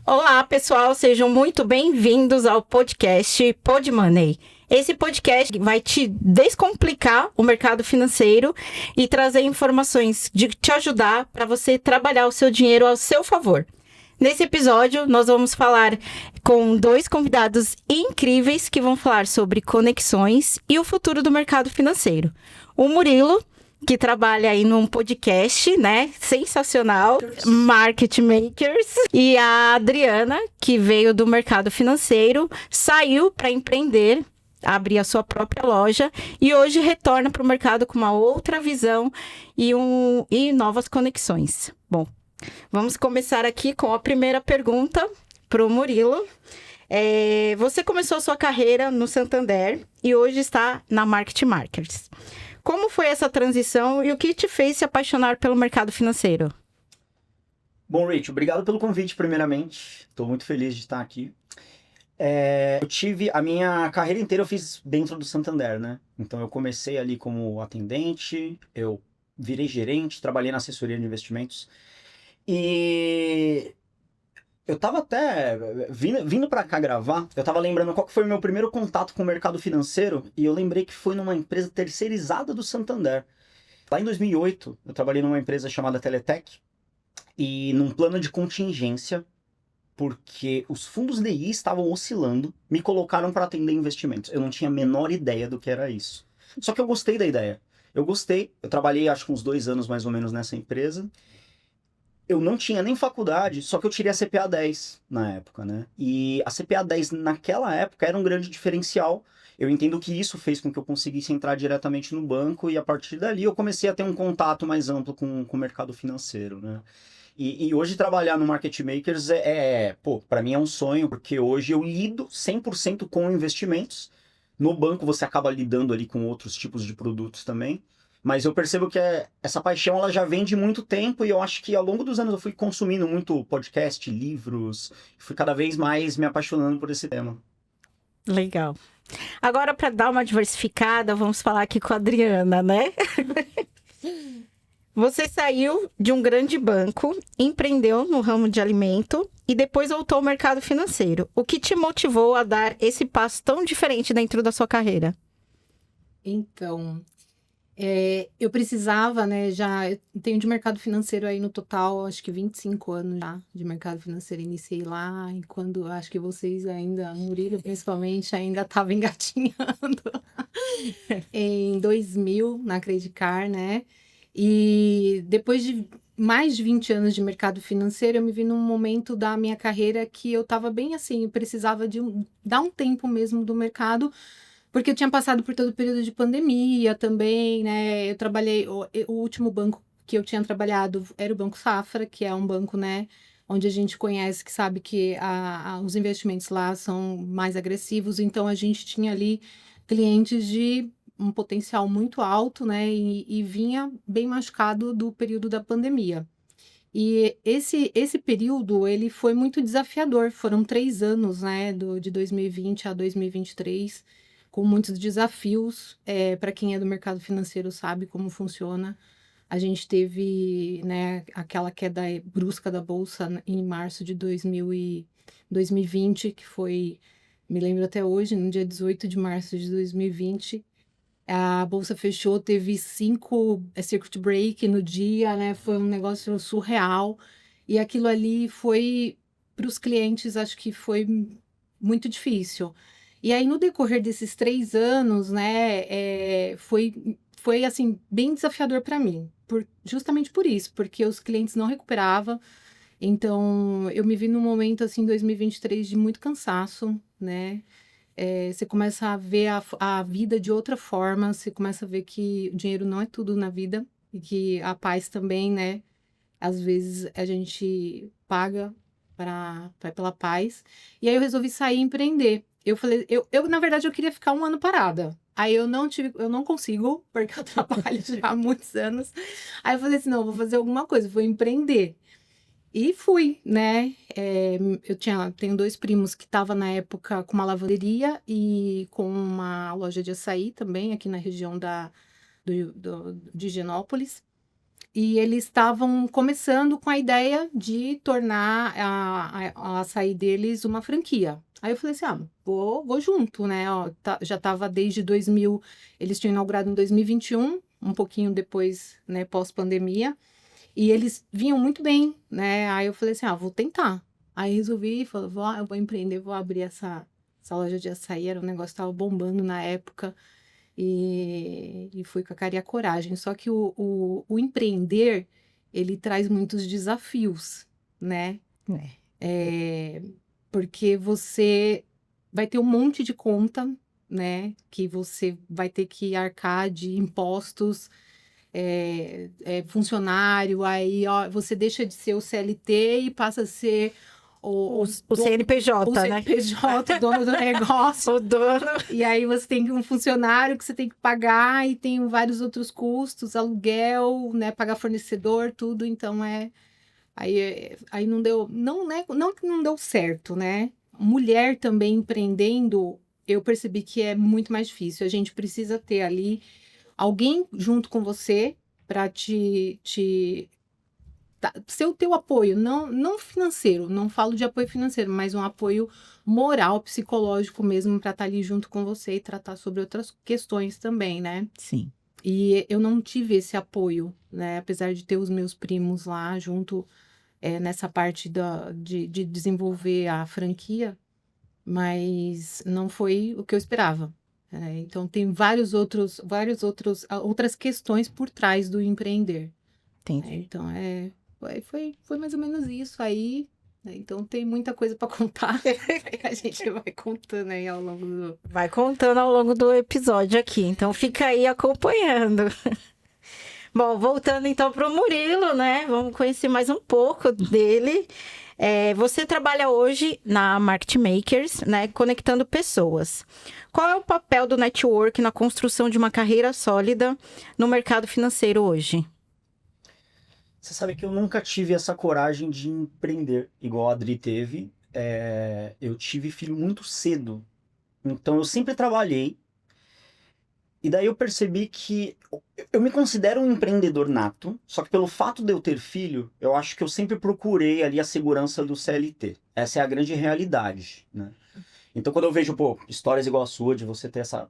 Olá, pessoal, sejam muito bem-vindos ao podcast Pod Money. Esse podcast vai te descomplicar o mercado financeiro e trazer informações de te ajudar para você trabalhar o seu dinheiro ao seu favor. Nesse episódio, nós vamos falar com dois convidados incríveis que vão falar sobre conexões e o futuro do mercado financeiro. O Murilo, que trabalha aí num podcast, né, sensacional, Market Makers, e a Adriana, que veio do mercado financeiro, saiu para empreender, abrir a sua própria loja e hoje retorna para o mercado com uma outra visão e novas conexões. Bom, vamos começar aqui com a primeira pergunta para o Murilo. Você começou sua carreira no Santander e hoje está na Market Makers. Como foi essa transição e o que te fez se apaixonar pelo mercado financeiro? Bom, Rich, obrigado pelo convite, primeiramente. Estou muito feliz de estar aqui. Eu tive a minha carreira inteira, eu fiz dentro do Santander, né? Então eu comecei ali como atendente, eu virei gerente, trabalhei na assessoria de investimentos. E eu tava até vindo para cá gravar, eu tava lembrando qual que foi o meu primeiro contato com o mercado financeiro, e eu lembrei que foi numa empresa terceirizada do Santander. Lá em 2008, eu trabalhei numa empresa chamada Teletec, e num plano de contingência, porque os fundos DI estavam oscilando, me colocaram para atender investimentos. Eu não tinha a menor ideia do que era isso. Só que eu gostei da ideia. Eu trabalhei acho que uns 2 anos mais ou menos nessa empresa. Eu não tinha nem faculdade, só que eu tirei a CPA 10 na época, né? E a CPA 10 naquela época era um grande diferencial. Eu entendo que isso fez com que eu conseguisse entrar diretamente no banco e a partir dali eu comecei a ter um contato mais amplo com o mercado financeiro, né? E hoje trabalhar no Market Makers para mim é um sonho, porque hoje eu lido 100% com investimentos. No banco você acaba lidando ali com outros tipos de produtos também. Mas eu percebo que essa paixão ela já vem de muito tempo e eu acho que ao longo dos anos eu fui consumindo muito podcast, livros, fui cada vez mais me apaixonando por esse tema. Legal. Agora, para dar uma diversificada, vamos falar aqui com a Adriana, né? Você saiu de um grande banco, empreendeu no ramo de alimento e depois voltou ao mercado financeiro. O que te motivou a dar esse passo tão diferente dentro da sua carreira? Então, eu precisava, né, eu tenho de mercado financeiro aí no total, acho que 25 anos já de mercado financeiro. Iniciei lá e quando acho que vocês ainda, Murilo principalmente, ainda estava engatinhando em 2000 na Credicar, né? E depois de mais de 20 anos de mercado financeiro, eu me vi num momento da minha carreira que eu estava bem assim, eu precisava dar um tempo mesmo do mercado, porque eu tinha passado por todo o período de pandemia também, né? Eu trabalhei, o último banco que eu tinha trabalhado era o Banco Safra, que é um banco, né, onde a gente conhece, que sabe que os investimentos lá são mais agressivos, então a gente tinha ali clientes de um potencial muito alto, né, e vinha bem machucado do período da pandemia. E esse período, ele foi muito desafiador, foram 3 anos, né, de 2020 a 2023, com muitos desafios, para quem é do mercado financeiro sabe como funciona. A gente teve, né, aquela queda brusca da Bolsa em março de 2020, que foi, me lembro até hoje, no dia 18 de março de 2020, a Bolsa fechou, teve 5 circuit break no dia, né, foi um negócio surreal, e aquilo ali foi, para os clientes, acho que foi muito difícil. E aí, no decorrer desses 3 anos, né, foi assim, bem desafiador para mim, justamente por isso, porque os clientes não recuperavam. Então, eu me vi num momento, assim, em 2023, de muito cansaço, né? Você começa a ver a vida de outra forma, você começa a ver que o dinheiro não é tudo na vida, e que a paz também, né? Às vezes a gente paga pela paz. E aí eu resolvi sair e empreender. Eu falei, na verdade, eu queria ficar 1 ano parada. Aí eu não consigo, porque eu trabalho já há muitos anos. Aí eu falei assim, não, eu vou fazer alguma coisa, vou empreender. E fui, né? Tenho 2 primos que estavam na época com uma lavanderia e com uma loja de açaí também, aqui na região de Higienópolis. E eles estavam começando com a ideia de tornar a açaí deles uma franquia. Aí eu falei assim, vou junto, né? Ó, já estava desde 2000, eles tinham inaugurado em 2021, um pouquinho depois, né, pós-pandemia. E eles vinham muito bem, né? Aí eu falei assim, vou tentar. Aí resolvi, falei, eu vou empreender, vou abrir essa loja de açaí. Era um negócio que estava bombando na época. E fui com a cara e a coragem. Só que o empreender, ele traz muitos desafios, né? Porque você vai ter um monte de conta, né? Que você vai ter que arcar de impostos, funcionário, aí ó, você deixa de ser o CLT e passa a ser o CNPJ, o né? CNPJ, dono do negócio. O dono. E aí você tem um funcionário que você tem que pagar e tem vários outros custos, aluguel, né? Pagar fornecedor, tudo. Então aí não deu, não que não deu certo, né? Mulher também empreendendo, eu percebi que é muito mais difícil. A gente precisa ter ali alguém junto com você para ser o teu apoio, não financeiro, não falo de apoio financeiro, mas um apoio moral, psicológico mesmo, para estar ali junto com você e tratar sobre outras questões também, né? Sim. E eu não tive esse apoio, né? Apesar de ter os meus primos lá junto nessa parte de desenvolver a franquia, mas não foi o que eu esperava. Então tem outras questões por trás do empreender. Entendi. Então foi mais ou menos isso aí. Né? Então tem muita coisa para contar. A gente vai contando aí ao longo do... Vai contando ao longo do episódio aqui. Então fica aí acompanhando. Bom, voltando então para o Murilo, né? Vamos conhecer mais um pouco dele. Você trabalha hoje na Market Makers, né? Conectando pessoas. Qual é o papel do network na construção de uma carreira sólida no mercado financeiro hoje? Você sabe que eu nunca tive essa coragem de empreender, igual a Adri teve. Eu tive filho muito cedo. Então eu sempre trabalhei. E daí eu percebi que eu me considero um empreendedor nato, só que pelo fato de eu ter filho, eu acho que eu sempre procurei ali a segurança do CLT. Essa é a grande realidade, né? Então quando eu vejo, histórias igual a sua, de você ter essa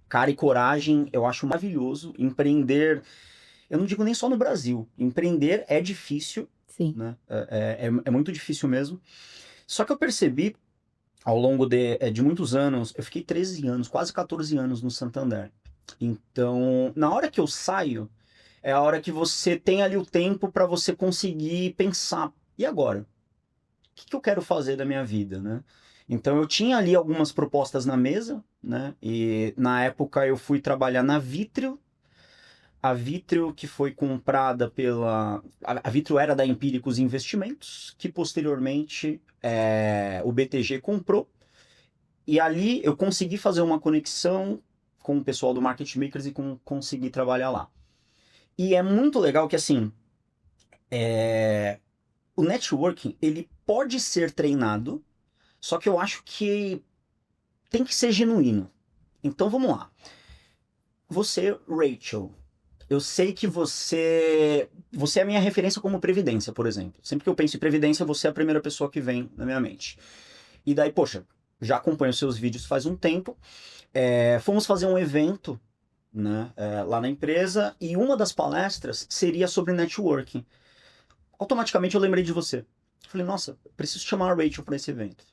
cara e coragem, eu acho maravilhoso. Empreender, eu não digo nem só no Brasil, empreender é difícil, Sim. Né? É muito difícil mesmo. Só que eu percebi, ao longo de muitos anos, eu fiquei 13 anos, quase 14 anos no Santander. Então, na hora que eu saio, é a hora que você tem ali o tempo para você conseguir pensar, e agora? O que eu quero fazer da minha vida, né? Então, eu tinha ali algumas propostas na mesa, né? E na época eu fui trabalhar na Vitrio. A Vitrio que foi comprada A Vitrio era da Empíricos Investimentos, que posteriormente o BTG comprou. E ali eu consegui fazer uma conexão com o pessoal do Market Makers e conseguir trabalhar lá. E é muito legal que, assim, o networking, ele pode ser treinado, só que eu acho que tem que ser genuíno. Então, vamos lá. Você, Rachel, eu sei que você é a minha referência como previdência, por exemplo. Sempre que eu penso em previdência, você é a primeira pessoa que vem na minha mente. E daí, poxa, já acompanho seus vídeos faz um tempo. Fomos fazer um evento, né, lá na empresa, e uma das palestras seria sobre networking. Automaticamente eu lembrei de você. Falei, nossa, preciso chamar a Rachel para esse evento.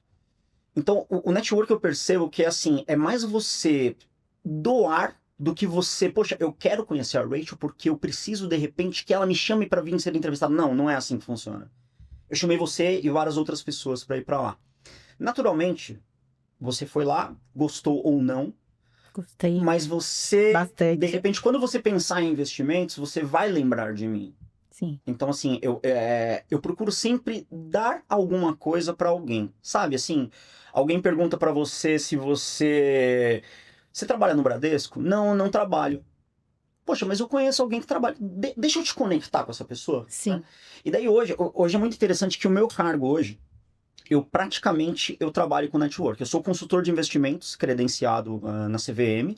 Então, o network eu percebo que é mais você doar do que você, poxa, eu quero conhecer a Rachel porque eu preciso, de repente, que ela me chame para vir ser entrevistada. Não é assim que funciona. Eu chamei você e várias outras pessoas para ir para lá. Naturalmente, você foi lá, gostou ou não. Gostei. Mas você, bastante. De repente, quando você pensar em investimentos, você vai lembrar de mim. Sim. Então, assim, eu procuro sempre dar alguma coisa para alguém. Sabe, assim, alguém pergunta para você se você trabalha no Bradesco? Não trabalho. Poxa, mas eu conheço alguém que trabalha. Deixa eu te conectar com essa pessoa. Sim. Né? E daí hoje é muito interessante que o meu cargo hoje, eu trabalho com network. Eu sou consultor de investimentos, credenciado na CVM.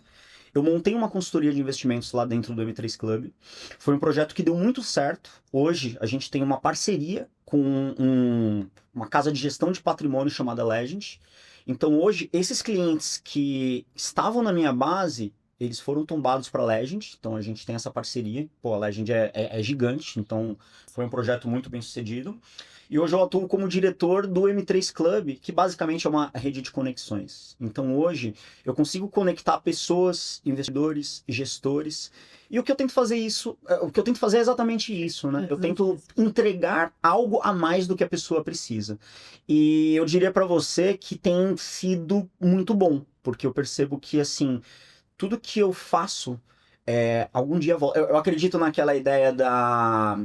eu montei uma consultoria de investimentos lá dentro do M3 Club. Foi um projeto que deu muito certo. Hoje a gente tem uma parceria com uma casa de gestão de patrimônio chamada Legend. Então hoje esses clientes que estavam na minha base, eles foram tombados para a Legend. Então a gente tem essa parceria. Pô, a Legend é gigante, então foi um projeto muito bem sucedido. E hoje eu atuo como diretor do M3 Club, que basicamente é uma rede de conexões. Então hoje eu consigo conectar pessoas, investidores, gestores. E o que eu tento fazer é exatamente isso, né? Eu tento entregar algo a mais do que a pessoa precisa. E eu diria para você que tem sido muito bom, porque eu percebo que assim, tudo que eu faço algum dia volta. Eu acredito naquela ideia da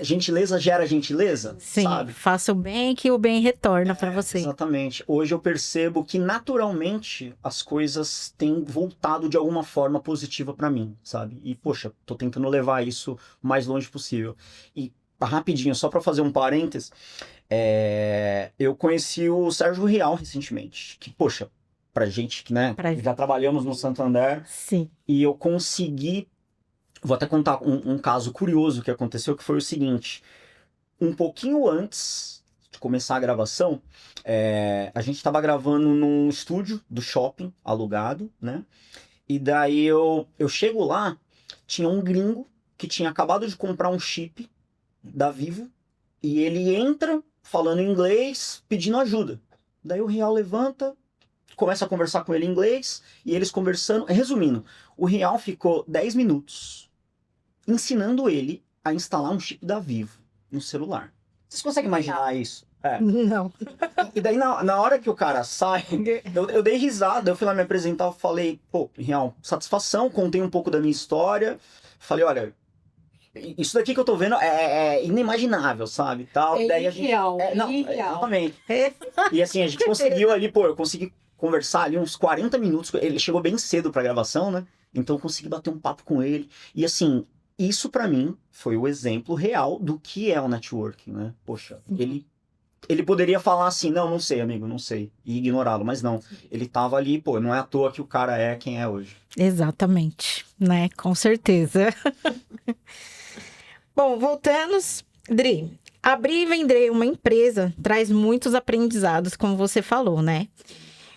gentileza gera gentileza, Sim, sabe? faça o bem que o bem retorna para você. Exatamente. Hoje eu percebo que naturalmente as coisas têm voltado de alguma forma positiva para mim, sabe? E poxa, tô tentando levar isso o mais longe possível. E rapidinho, só para fazer um parênteses, eu conheci o Sérgio Rial recentemente, que poxa, pra gente que, né, já trabalhamos no Santander. Sim. E eu consegui, vou até contar um caso curioso que aconteceu, que foi o seguinte, um pouquinho antes de começar a gravação, a gente estava gravando num estúdio do shopping, alugado, né, e daí eu chego lá, tinha um gringo que tinha acabado de comprar um chip da Vivo, e ele entra falando inglês, pedindo ajuda. Daí o Rial levanta, começa a conversar com ele em inglês, e eles conversando. Resumindo, o Rial ficou 10 minutos ensinando ele a instalar um chip da Vivo no celular. Vocês conseguem imaginar isso? Não. E daí, na hora que o cara sai, eu dei risada, eu fui lá me apresentar, eu falei, pô, Rial, satisfação, contei um pouco da minha história, falei, olha, isso daqui que eu tô vendo é inimaginável, sabe? Tal. Daí a gente, irreal. exatamente. E assim, a gente conseguiu ali, pô, eu consegui conversar ali uns 40 minutos. Ele chegou bem cedo pra gravação, né? Então eu consegui bater um papo com ele. E assim, isso pra mim foi o exemplo real do que é o networking, né? Poxa, ele poderia falar assim, não sei, amigo, não sei, e ignorá-lo, mas não. Ele tava ali, pô, não é à toa que o cara é quem é hoje. Exatamente, né? Com certeza. Bom, voltando, Dri, abrir e vender uma empresa traz muitos aprendizados, como você falou, né?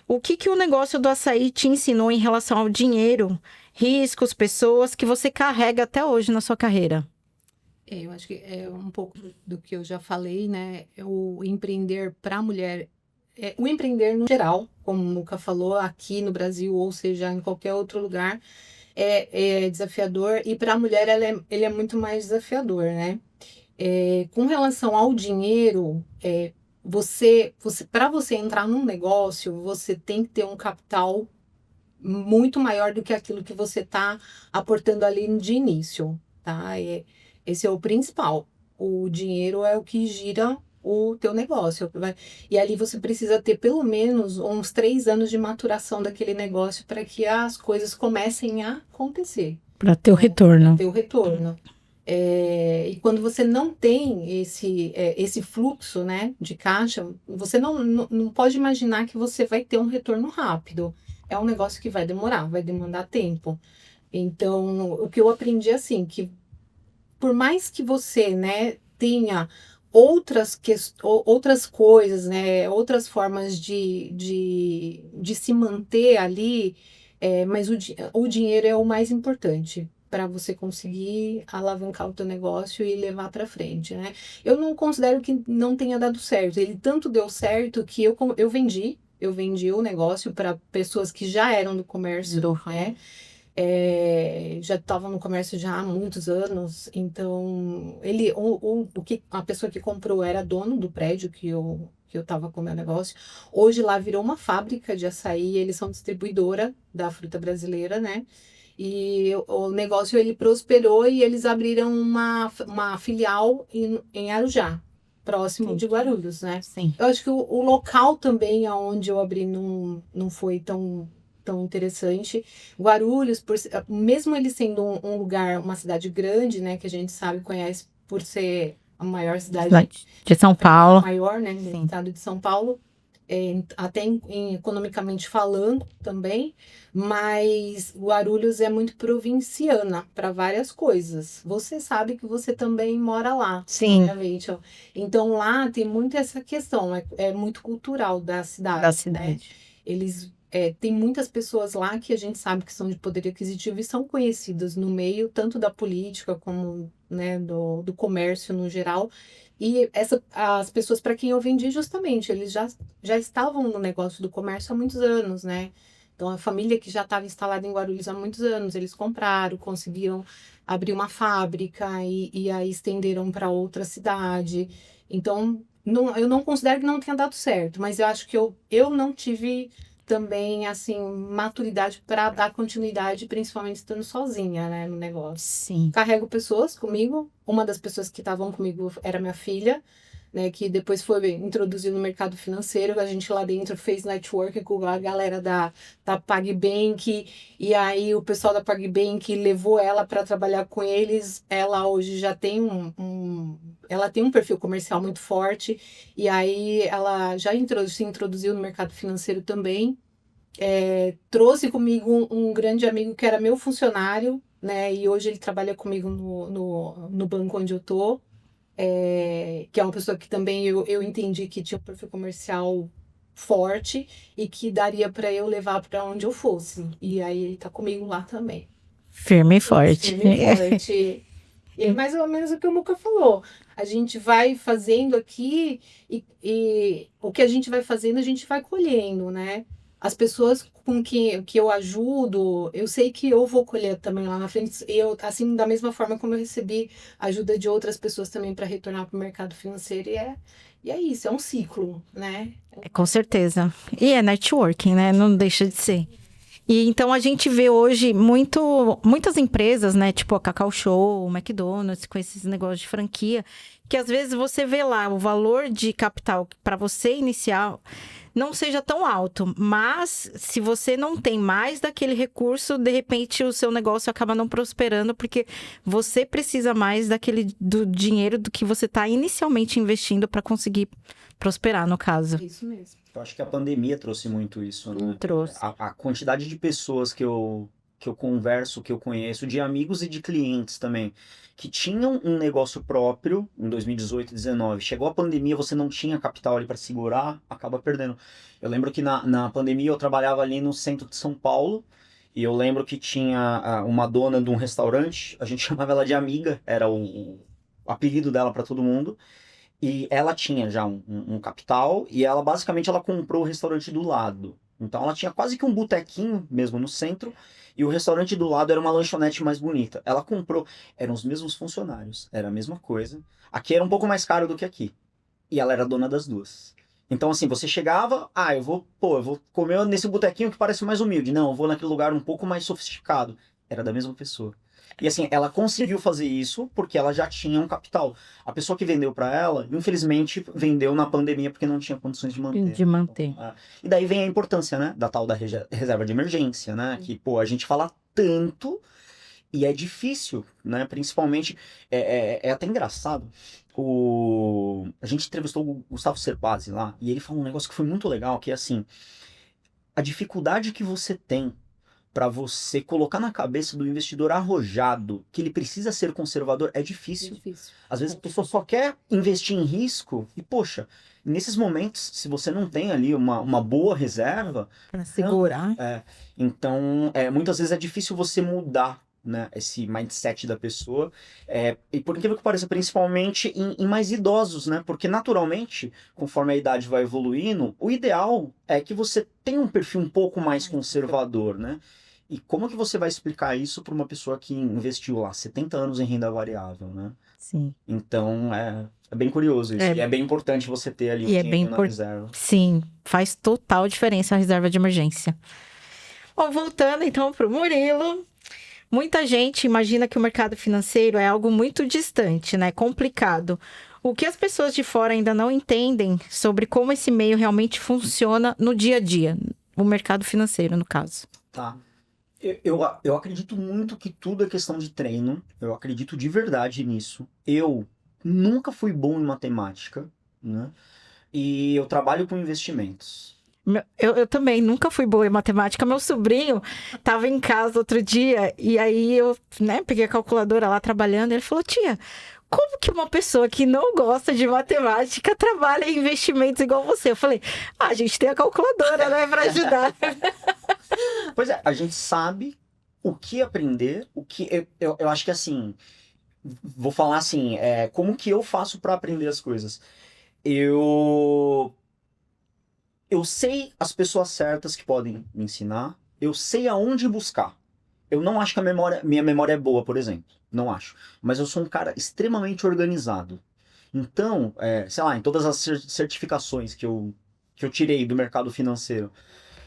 O que o negócio do açaí te ensinou em relação ao dinheiro, riscos, pessoas que você carrega até hoje na sua carreira? Eu acho que é um pouco do que eu já falei, né? O empreender para a mulher, o empreender no geral, como o Luca falou, aqui no Brasil, ou seja, em qualquer outro lugar, é desafiador. E para a mulher, ele é muito mais desafiador, né? Com relação ao dinheiro, para você entrar num negócio, você tem que ter um capital muito maior do que aquilo que você está aportando ali de início, tá? Esse é o principal. O dinheiro é o que gira o teu negócio. E ali você precisa ter pelo menos uns 3 anos de maturação daquele negócio para que as coisas comecem a acontecer. Para ter o retorno. Para ter o retorno. E quando você não tem esse fluxo, né, de caixa, você não pode imaginar que você vai ter um retorno rápido. É um negócio que vai demorar, vai demandar tempo. Então, o que eu aprendi assim, que por mais que você, né, tenha outras coisas, né, outras formas de se manter ali, mas o dinheiro é o mais importante para você conseguir alavancar o teu negócio e levar para frente, né? Eu não considero que não tenha dado certo. Ele tanto deu certo que eu vendi o negócio para pessoas que já eram do comércio, né? Já estavam no comércio já há muitos anos, então a pessoa que comprou era dono do prédio que eu estava com o meu negócio. Hoje lá virou uma fábrica de açaí, eles são distribuidora da fruta brasileira, né? E o negócio ele prosperou e eles abriram uma filial em Arujá, próximo de Guarulhos, né? Sim. Eu acho que o local também aonde eu abri não foi tão interessante. Guarulhos, mesmo ele sendo um lugar, uma cidade grande, né, que a gente sabe, conhece por ser a maior cidade de São Paulo. Maior, né, do estado de São Paulo. até economicamente falando também, mas Guarulhos é muito provinciana para várias coisas. Você sabe que você também mora lá, Sim. né, Rachel? Então lá tem muito essa questão, é muito cultural da cidade. Da Né? cidade. Eles tem muitas pessoas lá que a gente sabe que são de poder aquisitivo e são conhecidas no meio, tanto da política como, né, do comércio no geral. E as pessoas para quem eu vendi, justamente, eles já estavam no negócio do comércio há muitos anos, né? Então, a família que já estava instalada em Guarulhos há muitos anos, eles compraram, conseguiram abrir uma fábrica e aí estenderam para outra cidade. Então, eu não considero que não tenha dado certo, mas eu acho que eu não tive também, assim, maturidade para dar continuidade, principalmente estando sozinha, né, no negócio. Sim. Carrego pessoas comigo. Uma das pessoas que estavam comigo era minha filha, né, que depois foi introduzida no mercado financeiro. A gente lá dentro fez network com a galera da PagBank, e aí o pessoal da PagBank levou ela para trabalhar com eles. Ela hoje já tem ela tem um perfil comercial muito forte, e aí ela já se introduziu no mercado financeiro também. Trouxe comigo um grande amigo que era meu funcionário, né? E hoje ele trabalha comigo no banco onde eu tô. Que é uma pessoa que também eu entendi que tinha um perfil comercial forte e que daria para eu levar para onde eu fosse. E aí ele tá comigo lá também. Firme e forte. Firme e forte. E é mais ou menos o que o Muca falou. A gente vai fazendo aqui e o que a gente vai fazendo, a gente vai colhendo, né? As pessoas com que eu ajudo, eu sei que eu vou colher também lá na frente. Eu, assim, da mesma forma como eu recebi ajuda de outras pessoas também para retornar para o mercado financeiro. E é isso, é um ciclo, né? Com certeza. E é networking, né? Não deixa de ser. E então a gente vê hoje muitas empresas, né? Tipo a Cacau Show, o McDonald's, com esses negócios de franquia, que às vezes você vê lá o valor de capital para você iniciar não seja tão alto, mas se você não tem mais daquele recurso, de repente o seu negócio acaba não prosperando, porque você precisa mais do dinheiro do que você está inicialmente investindo para conseguir prosperar, no caso. Isso mesmo. Eu acho que a pandemia trouxe muito isso, né? Trouxe. A quantidade de pessoas que eu converso, que eu conheço, de amigos e de clientes também, que tinham um negócio próprio em 2018, 2019. Chegou a pandemia, você não tinha capital ali para segurar, acaba perdendo. Eu lembro que na pandemia eu trabalhava ali no centro de São Paulo, e eu lembro que tinha uma dona de um restaurante, a gente chamava ela de amiga, era o apelido dela para todo mundo. E ela tinha já um capital, e ela basicamente ela comprou o restaurante do lado. Então ela tinha quase que um botequinho mesmo no centro, e o restaurante do lado era uma lanchonete mais bonita. Ela comprou, eram os mesmos funcionários, era a mesma coisa. Aqui era um pouco mais caro do que aqui. E ela era dona das duas. Então assim, você chegava, eu vou comer nesse botequinho que parece mais humilde. Não, eu vou naquele lugar um pouco mais sofisticado. Era da mesma pessoa. E assim, ela conseguiu fazer isso porque ela já tinha um capital. A pessoa que vendeu para ela, infelizmente, vendeu na pandemia porque não tinha condições de manter. Então, e daí vem a importância, né, da tal da reserva de emergência, né, que, a gente fala tanto e é difícil, né, principalmente, é até engraçado. A gente entrevistou o Gustavo Cerbasi lá, e ele falou um negócio que foi muito legal, que é assim, a dificuldade que você tem para você colocar na cabeça do investidor arrojado que ele precisa ser conservador é difícil. Às vezes a pessoa só quer investir em risco e, poxa, nesses momentos, se você não tem ali uma boa reserva... Para segurar. Então, muitas vezes é difícil você mudar, né, esse mindset da pessoa. E por incrível que pareça, principalmente em mais idosos, né? Porque naturalmente, conforme a idade vai evoluindo, o ideal é que você tenha um perfil um pouco mais conservador, né? E como que você vai explicar isso para uma pessoa que investiu lá 70 anos em renda variável, né? Sim. Então, é bem curioso isso. E é bem importante você ter ali um dinheiro na reserva. Sim, faz total diferença a reserva de emergência. Bom, voltando então para o Murilo. Muita gente imagina que o mercado financeiro é algo muito distante, né? Complicado. O que as pessoas de fora ainda não entendem sobre como esse meio realmente funciona no dia a dia. O mercado financeiro, no caso. Tá. Eu acredito muito que tudo é questão de treino. Eu acredito de verdade nisso. Eu nunca fui bom em matemática, né? e eu trabalho com investimentos. Eu também nunca fui boa em matemática. Meu sobrinho estava em casa outro dia e aí eu, né, peguei a calculadora lá trabalhando e ele falou, tia, como que uma pessoa que não gosta de matemática trabalha em investimentos igual você? Eu falei, a gente tem a calculadora, né, para ajudar. Pois é, a gente sabe o que aprender, o que eu acho que assim, vou falar assim, como que eu faço para aprender as coisas? Eu sei as pessoas certas que podem me ensinar, eu sei aonde buscar. Eu não acho que minha memória é boa, por exemplo. Não acho. Mas eu sou um cara extremamente organizado. Então, sei lá, em todas as certificações que eu tirei do mercado financeiro,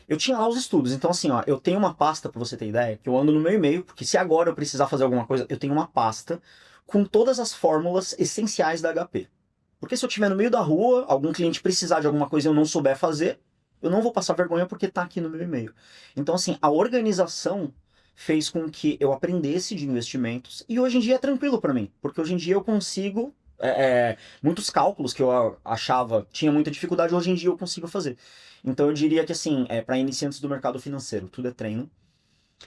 eu tinha lá os estudos. Então, assim, ó, eu tenho uma pasta, pra você ter ideia, que eu ando no meu e-mail, porque se agora eu precisar fazer alguma coisa, eu tenho uma pasta com todas as fórmulas essenciais da HP. Porque se eu estiver no meio da rua, algum cliente precisar de alguma coisa e eu não souber fazer, eu não vou passar vergonha porque tá aqui no meu e-mail. Então, assim, a organização fez com que eu aprendesse de investimentos e hoje em dia é tranquilo para mim, porque hoje em dia eu consigo muitos cálculos que eu achava tinha muita dificuldade, hoje em dia eu consigo fazer. Então eu diria que assim, para iniciantes do mercado financeiro, tudo é treino.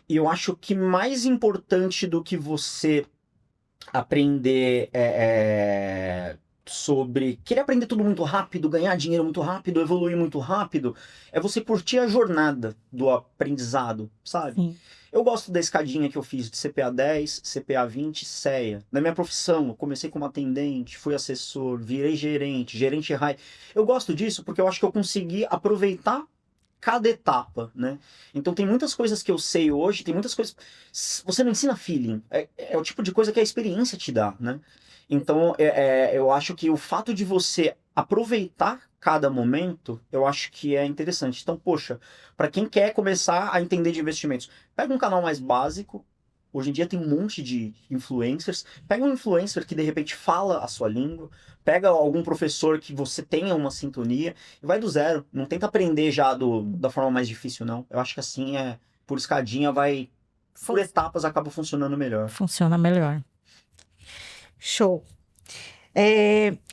E eu acho que mais importante do que você aprender sobre querer aprender tudo muito rápido, ganhar dinheiro muito rápido, evoluir muito rápido, é você curtir a jornada do aprendizado, sabe? Sim. Eu gosto da escadinha que eu fiz de CPA 10, CPA 20, CEA. Na minha profissão, eu comecei como atendente, fui assessor, virei gerente high. Eu gosto disso porque eu acho que eu consegui aproveitar cada etapa, né? Então tem muitas coisas que eu sei hoje, tem muitas coisas... Você não ensina feeling, é o tipo de coisa que a experiência te dá, né? Então eu acho que o fato de você aproveitar cada momento, eu acho que é interessante. Então, poxa, para quem quer começar a entender de investimentos, pega um canal mais básico. Hoje em dia tem um monte de influencers. Pega um influencer que de repente fala a sua língua, pega algum professor que você tenha uma sintonia e vai do zero. Não tenta aprender já da forma mais difícil, não. Eu acho que assim por escadinha por etapas acaba funcionando melhor. Funciona melhor. Show.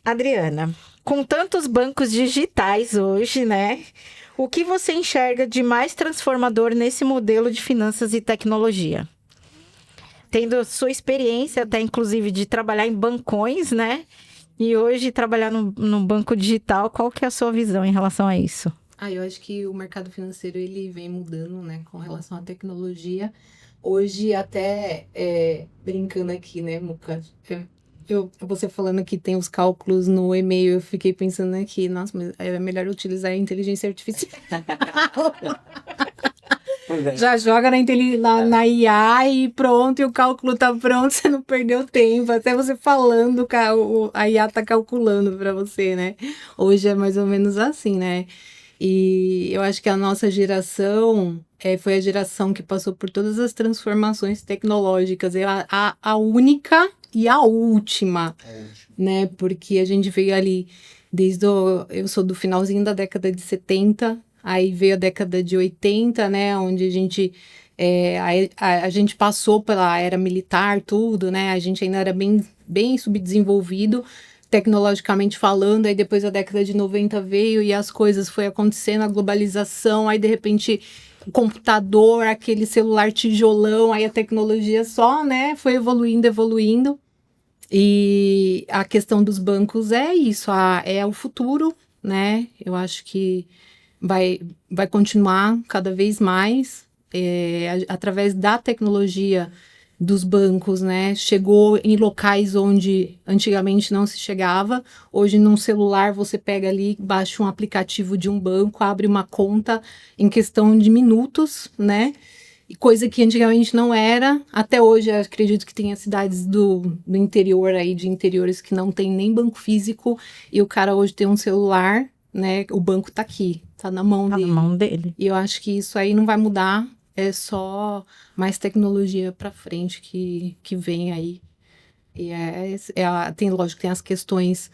Adriana, com tantos bancos digitais hoje, né? O que você enxerga de mais transformador nesse modelo de finanças e tecnologia? Tendo sua experiência até, inclusive, de trabalhar em bancões, né? E hoje trabalhar num banco digital, qual que é a sua visão em relação a isso? Eu acho que o mercado financeiro, ele vem mudando, né? Com relação à tecnologia. Hoje, até brincando aqui, né, Muca? Você falando que tem os cálculos no e-mail, eu fiquei pensando aqui, nossa, mas é melhor utilizar a inteligência artificial. Já joga na IA e pronto, e o cálculo tá pronto, você não perdeu tempo. Até você falando, a IA tá calculando para você, né? Hoje é mais ou menos assim, né? E eu acho que a nossa geração foi a geração que passou por todas as transformações tecnológicas. É a única e a última, né? Porque a gente veio ali eu sou do finalzinho da década de 70, aí veio a década de 80, né? Onde a gente a gente passou pela era militar, tudo, né? A gente ainda era bem subdesenvolvido, tecnologicamente falando. Aí depois a década de 90 veio e as coisas foi acontecendo, a globalização, aí de repente o computador, aquele celular tijolão, aí a tecnologia só, né, foi evoluindo. E a questão dos bancos é isso, é o futuro, né? Eu acho que vai continuar cada vez mais através da tecnologia dos bancos, né? Chegou em locais onde antigamente não se chegava. Hoje, num celular, você pega ali, baixa um aplicativo de um banco, abre uma conta em questão de minutos, né? E coisa que antigamente não era. Até hoje, eu acredito que tenha cidades do interior aí, de interiores que não tem nem banco físico, e o cara hoje tem um celular, né? O banco tá aqui, tá na mão dele. Na mão dele. E eu acho que isso aí não vai mudar. É só mais tecnologia para frente que vem aí. E lógico, tem as questões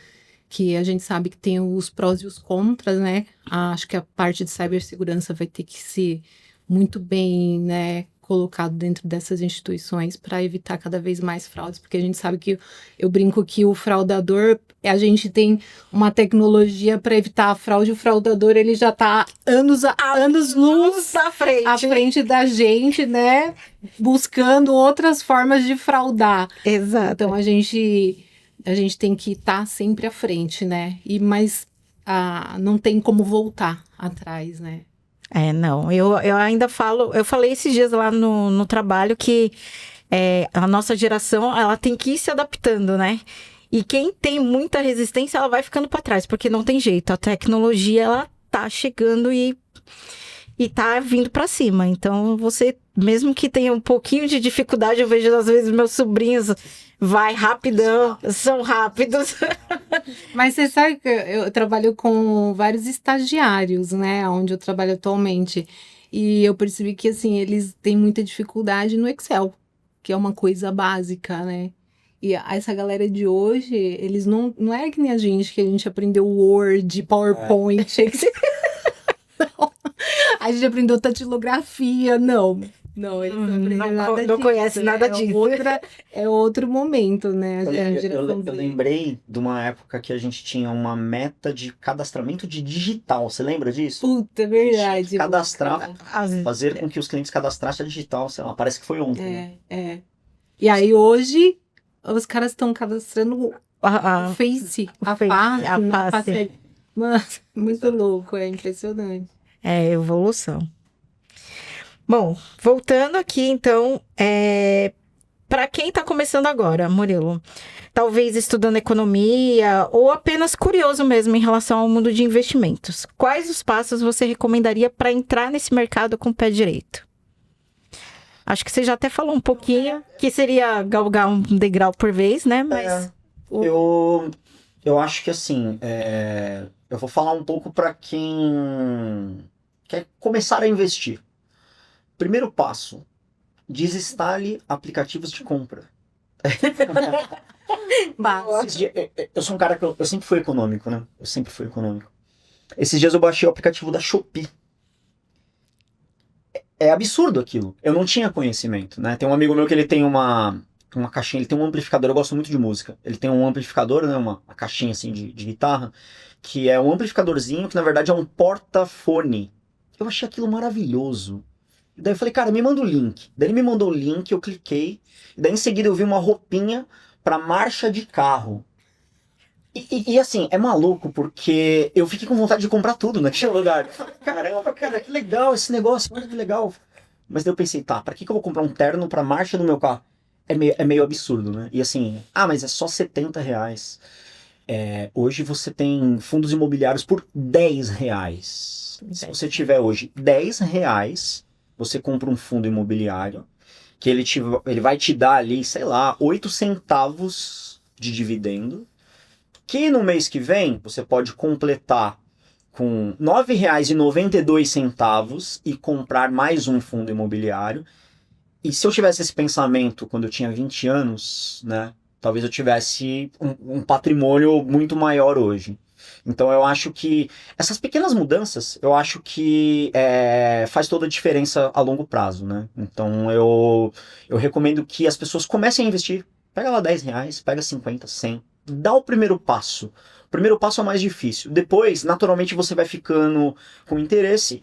que a gente sabe que tem os prós e os contras, né? Acho que a parte de cibersegurança vai ter que ser muito bem, né, colocado dentro dessas instituições para evitar cada vez mais fraudes, porque a gente sabe que eu brinco que o fraudador, a gente tem uma tecnologia para evitar a fraude, o fraudador ele já está anos-luz à frente da gente, né? Buscando outras formas de fraudar. Exato. Então a gente tem que estar sempre à frente, né? Mas não tem como voltar atrás, né? Não, eu ainda falo, eu falei esses dias lá no trabalho que a nossa geração, ela tem que ir se adaptando, né? E quem tem muita resistência, ela vai ficando para trás, porque não tem jeito, a tecnologia, ela tá chegando e tá vindo para cima. Então, você, mesmo que tenha um pouquinho de dificuldade, eu vejo às vezes meus sobrinhos vai rapidão, são rápidos. Mas você sabe que eu trabalho com vários estagiários, né, onde eu trabalho atualmente, e eu percebi que, assim, eles têm muita dificuldade no Excel, que é uma coisa básica, né, e essa galera de hoje, eles não é que nem a gente aprendeu Word, PowerPoint, não. A gente aprendeu tatilografia, não, eles não aprendem nada disso. Não conhece nada disso. É outro momento, né? Eu lembrei de uma época que a gente tinha uma meta de cadastramento de digital. Você lembra disso? Puta, é verdade. Cadastrar, fazer com que os clientes cadastrassem a digital, sei lá, parece que foi ontem. né? E aí hoje, os caras estão cadastrando o Face, a face. Mano, muito louco, é impressionante. É evolução. Bom, voltando aqui, então, para quem está começando agora, Murilo, talvez estudando economia ou apenas curioso mesmo em relação ao mundo de investimentos, quais os passos você recomendaria para entrar nesse mercado com o pé direito? Acho que você já até falou um pouquinho, que seria galgar um degrau por vez, né? Mas eu acho que assim, eu vou falar um pouco para quem quer começar a investir. Primeiro passo, desinstale aplicativos de compra. Eu sou um cara que eu sempre fui econômico, né? Eu sempre fui econômico. Esses dias eu baixei o aplicativo da Shopee. É absurdo aquilo. Eu não tinha conhecimento, né? Tem um amigo meu que ele tem uma caixinha, ele tem um amplificador, eu gosto muito de música. Ele tem um amplificador, né? Uma caixinha assim de guitarra, que é um amplificadorzinho que na verdade é um porta-fone. Eu achei aquilo maravilhoso. Daí eu falei, cara, me manda o link. Daí ele me mandou o link, eu cliquei. E daí em seguida eu vi uma roupinha pra marcha de carro. E assim, é maluco, porque eu fiquei com vontade de comprar tudo naquele lugar. Caramba, cara, que legal esse negócio, olha que legal. Mas daí eu pensei, tá, pra que eu vou comprar um terno pra marcha do meu carro? É meio absurdo, né? E assim, mas é só R$70. Hoje você tem fundos imobiliários por R$10. Se você tiver hoje R$10, você compra um fundo imobiliário, que ele vai te dar ali, sei lá, 8 centavos de dividendo, que no mês que vem você pode completar com R$9,92 e comprar mais um fundo imobiliário. E se eu tivesse esse pensamento quando eu tinha 20 anos, né, talvez eu tivesse um patrimônio muito maior hoje. Então eu acho que essas pequenas mudanças, eu acho que faz toda a diferença a longo prazo, né? Então eu recomendo que as pessoas comecem a investir. Pega lá R$10, pega 50, 100, dá o primeiro passo. O primeiro passo é o mais difícil. Depois, naturalmente, você vai ficando com interesse.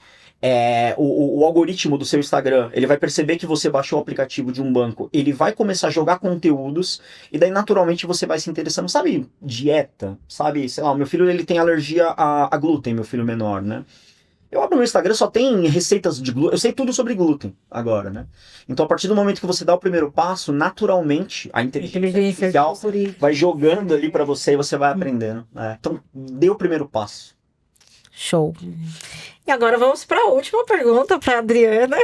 O algoritmo do seu Instagram, ele vai perceber que você baixou o aplicativo de um banco, ele vai começar a jogar conteúdos, e daí naturalmente você vai se interessando, sabe, dieta, sabe, sei lá, o meu filho ele tem alergia a glúten, meu filho menor, né? Eu abro meu Instagram, só tem receitas de glúten, eu sei tudo sobre glúten agora, né? Então a partir do momento que você dá o primeiro passo, naturalmente a inteligência artificial vai jogando ali pra você e você vai aprendendo, né? Então dê o primeiro passo. Show. E agora vamos para a última pergunta para a Adriana.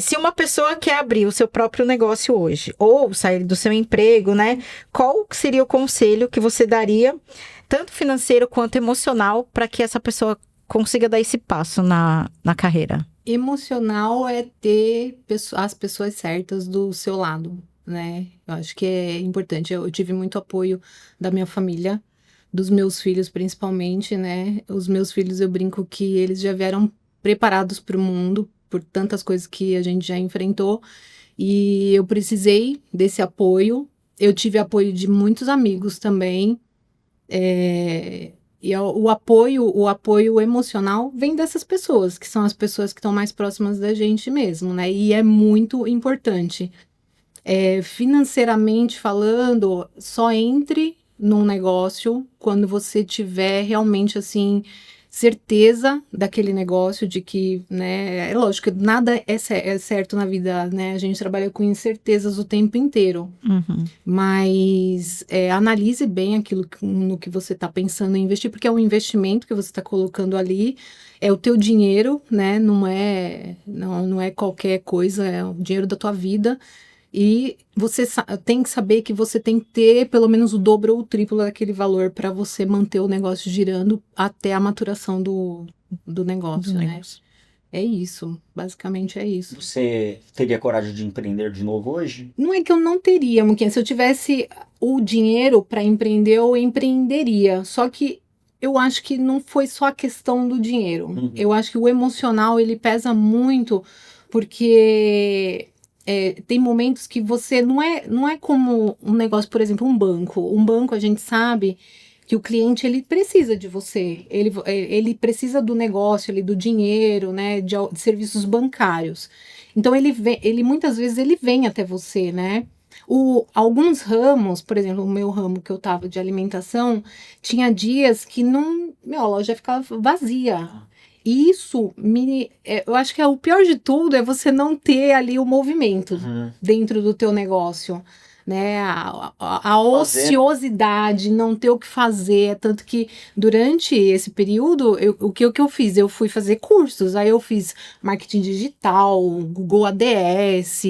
Se uma pessoa quer abrir o seu próprio negócio hoje, ou sair do seu emprego, né? Qual seria o conselho que você daria, tanto financeiro quanto emocional, para que essa pessoa consiga dar esse passo na carreira? Emocional é ter as pessoas certas do seu lado, né? Eu acho que é importante. Eu tive muito apoio da minha família, dos meus filhos principalmente, né? Os meus filhos, eu brinco que eles já vieram preparados para o mundo, por tantas coisas que a gente já enfrentou. E eu precisei desse apoio. Eu tive apoio de muitos amigos também. E o apoio emocional vem dessas pessoas, que são as pessoas que estão mais próximas da gente mesmo, né? E é muito importante. Financeiramente falando, só entre num negócio quando você tiver realmente, assim, certeza daquele negócio, de que, né, é lógico que nada é certo na vida, né, a gente trabalha com incertezas o tempo inteiro, mas analise bem aquilo no que você está pensando em investir, porque é um investimento que você está colocando ali, é o teu dinheiro, né, não é qualquer coisa, é o dinheiro da tua vida. E você tem que saber que você tem que ter pelo menos o dobro ou o triplo daquele valor para você manter o negócio girando até a maturação do negócio, né? É isso, basicamente é isso. Você teria coragem de empreender de novo hoje? Não é que eu não teria, Muquinha. Se eu tivesse o dinheiro para empreender, eu empreenderia. Só que eu acho que não foi só a questão do dinheiro. Eu acho que o emocional, ele pesa muito, porque... tem momentos que você não é como um negócio, por exemplo, um banco. Um banco, a gente sabe que o cliente, ele precisa de você. Ele precisa do negócio, do dinheiro, né, de serviços bancários. Então, ele muitas vezes ele vem até você, né? Alguns ramos, por exemplo, o meu ramo que eu tava de alimentação, tinha dias que a loja ficava vazia. E isso, eu acho que o pior de tudo é você não ter ali o movimento dentro do teu negócio, né? A ociosidade, não ter o que fazer. Tanto que durante esse período, o que eu fiz? Eu fui fazer cursos, aí eu fiz marketing digital, Google ADS,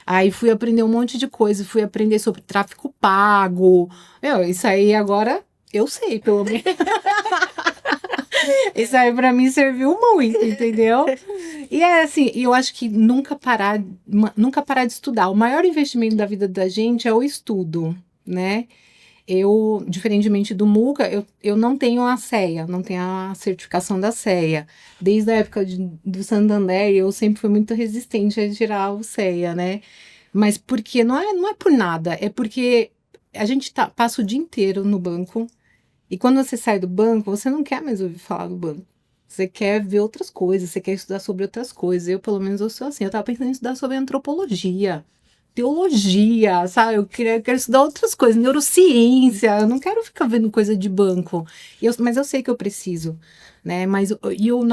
aí fui aprender um monte de coisa, fui aprender sobre tráfego pago. Isso aí agora eu sei, pelo menos. Isso aí pra mim serviu muito, entendeu? E assim, eu acho que nunca parar de estudar. O maior investimento da vida da gente é o estudo, né? Eu, diferentemente do Muca, eu não tenho a CEA, não tenho a certificação da CEA. Desde a época do Santander, eu sempre fui muito resistente a tirar o CEA, né? Mas porque não é por nada, é porque a gente passa o dia inteiro no banco. E quando você sai do banco, você não quer mais ouvir falar do banco. Você quer ver outras coisas, você quer estudar sobre outras coisas. Eu, pelo menos, eu sou assim. Eu tava pensando em estudar sobre antropologia, teologia, sabe? Eu quero estudar outras coisas, neurociência. Eu não quero ficar vendo coisa de banco. Mas eu sei que eu preciso, né? O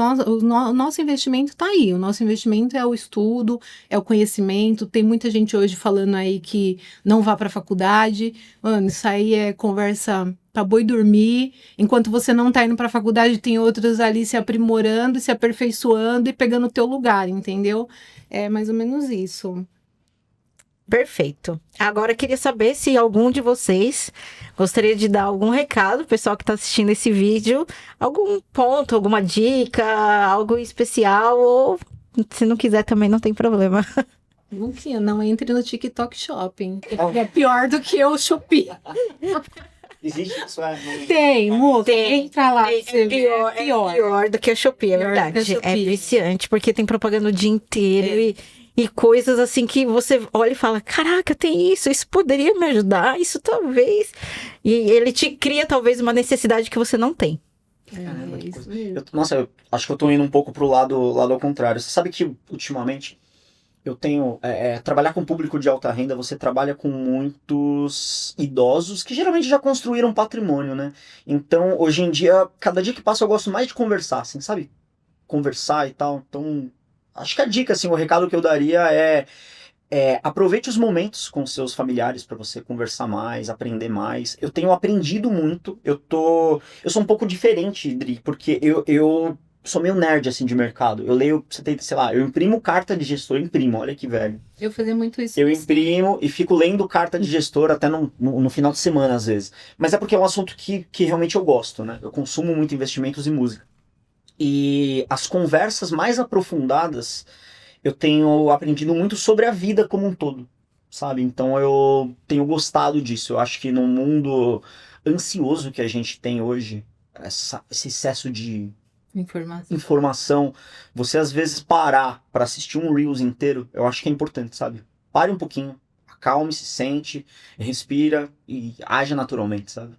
nosso investimento tá aí. O nosso investimento é o estudo, é o conhecimento. Tem muita gente hoje falando aí que não vá pra faculdade. Mano, isso aí é conversa pra boi dormir. Enquanto você não tá indo pra faculdade, tem outros ali se aprimorando, se aperfeiçoando e pegando o teu lugar, entendeu? É mais ou menos isso. Perfeito. Agora eu queria saber se algum de vocês gostaria de dar algum recado, pessoal que está assistindo esse vídeo, algum ponto, alguma dica, algo especial, ou se não quiser também não tem problema. Não entre no TikTok Shopping. É pior do que o Shopee. Existe isso? Tem. Entra lá. É pior do que a Shopee, é verdade. É viciante, porque tem propaganda o dia inteiro e coisas assim que você olha e fala, caraca, tem isso poderia me ajudar, isso talvez. E ele te cria talvez uma necessidade que você não tem. Eu acho que eu tô indo um pouco pro lado ao contrário. Você sabe que ultimamente eu tenho... trabalhar com público de alta renda, você trabalha com muitos idosos que geralmente já construíram patrimônio, né? Então, hoje em dia, cada dia que passa eu gosto mais de conversar, assim, sabe? Conversar e tal. Então, acho que a dica, assim, o recado que eu daria é aproveite os momentos com seus familiares para você conversar mais, aprender mais. Eu tenho aprendido muito. Eu sou um pouco diferente, Dri, porque eu sou meio nerd, assim, de mercado. Eu leio, eu imprimo carta de gestor, olha que velho. Eu fazia muito isso. Eu imprimo e fico lendo carta de gestor até no final de semana, às vezes. Mas é porque é um assunto que realmente eu gosto, né? Eu consumo muito investimentos em música. E as conversas mais aprofundadas, eu tenho aprendido muito sobre a vida como um todo, sabe? Então eu tenho gostado disso. Eu acho que no mundo ansioso que a gente tem hoje, esse excesso de informação. Você às vezes parar para assistir um Reels inteiro, eu acho que é importante, sabe? Pare um pouquinho, acalme, se sente, respira e haja naturalmente, sabe?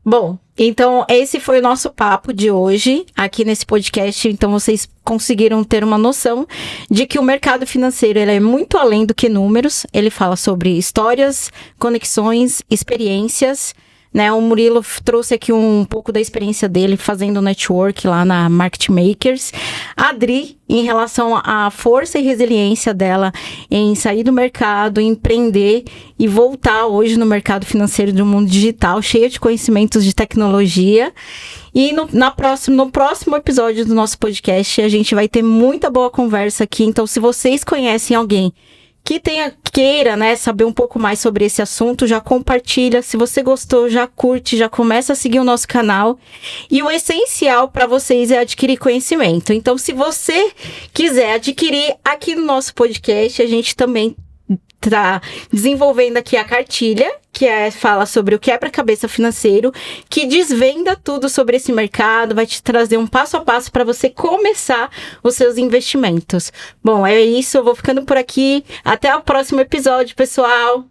Bom, então esse foi o nosso papo de hoje aqui nesse podcast. Então vocês conseguiram ter uma noção de que o mercado financeiro ele é muito além do que números. Ele fala sobre histórias, conexões, experiências, né? O Murilo trouxe aqui um pouco da experiência dele fazendo network lá na Market Makers. A Adri, em relação à força e resiliência dela em sair do mercado, empreender e voltar hoje no mercado financeiro do mundo digital, cheia de conhecimentos de tecnologia. E no próximo episódio do nosso podcast, a gente vai ter muita boa conversa aqui. Então, se vocês conhecem alguém que queira, né, saber um pouco mais sobre esse assunto, já compartilha. Se você gostou, já curte, já começa a seguir o nosso canal. E o essencial para vocês é adquirir conhecimento. Então, se você quiser adquirir aqui no nosso podcast, a gente também está desenvolvendo aqui a cartilha, que fala sobre o quebra-cabeça financeiro, que desvenda tudo sobre esse mercado, vai te trazer um passo a passo para você começar os seus investimentos. Bom, é isso, eu vou ficando por aqui. Até o próximo episódio, pessoal!